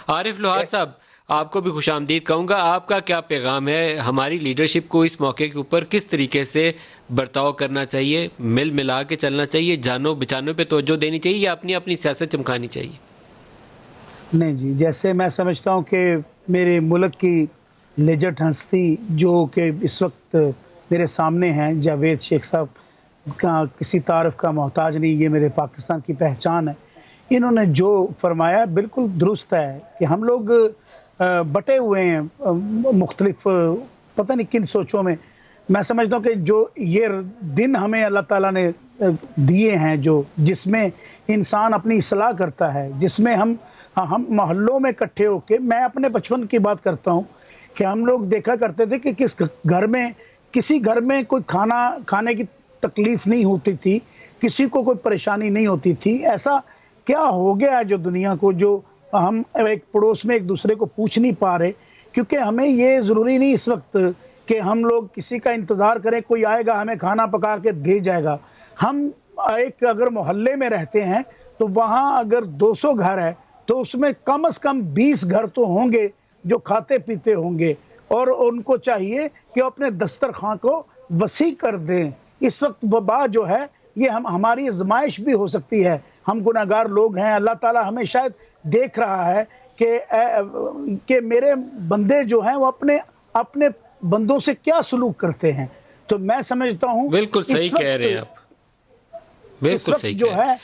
عارف لوہار صاحب، آپ کو بھی خوش آمدید کہوں گا. آپ کا کیا پیغام ہے ہماری لیڈرشپ کو اس موقع کے اوپر؟ کس طریقے سے برتاؤ کرنا چاہیے؟ مل ملا کے چلنا چاہیے؟ جانوں بچانوں پہ توجہ دینی چاہیے یا اپنی اپنی سیاست چمکانی چاہیے؟ نہیں جی، جیسے میں سمجھتا ہوں کہ میرے ملک کی لیجنڈ ہستی جو کہ اس وقت میرے سامنے ہیں، جاوید شیخ صاحب کا کسی تعارف کا محتاج نہیں، یہ میرے پاکستان کی پہچان ہے. انہوں نے جو فرمایا بالکل درست ہے کہ ہم لوگ بٹے ہوئے ہیں مختلف پتہ نہیں کن سوچوں میں. میں سمجھتا ہوں کہ جو یہ دن ہمیں اللہ تعالیٰ نے دیے ہیں، جس میں انسان اپنی اصلاح کرتا ہے، جس میں ہم محلوں میں اکٹھے ہو کے، میں اپنے بچپن کی بات کرتا ہوں کہ ہم لوگ دیکھا کرتے تھے کہ کسی گھر میں کوئی کھانے کی تکلیف نہیں ہوتی تھی، کسی کو کوئی پریشانی نہیں ہوتی تھی. ایسا کیا ہو گیا ہے جو دنیا کو، جو ہم ایک پڑوس میں ایک دوسرے کو پوچھ نہیں پا رہے؟ کیونکہ ہمیں یہ ضروری نہیں اس وقت کہ ہم لوگ کسی کا انتظار کریں، کوئی آئے گا ہمیں کھانا پکا کے دے جائے گا. ہم ایک اگر محلے میں رہتے ہیں تو وہاں اگر 200 گھر ہے تو اس میں کم از کم 20 گھر تو ہوں گے جو کھاتے پیتے ہوں گے، اور ان کو چاہیے کہ اپنے دسترخوان کو وسیع کر دیں. اس وقت وبا جو ہے یہ ہماری آزمائش بھی ہو سکتی ہے. ہم گناہگار لوگ ہیں، اللہ تعالیٰ ہمیں شاید دیکھ رہا ہے کہ میرے بندے جو ہیں وہ اپنے بندوں سے کیا سلوک کرتے ہیں. تو میں سمجھتا ہوں بالکل صحیح کہہ رہے ہیں آپ، اس بالکل وقت صحیح کہہ جو رہے ہے ہیں.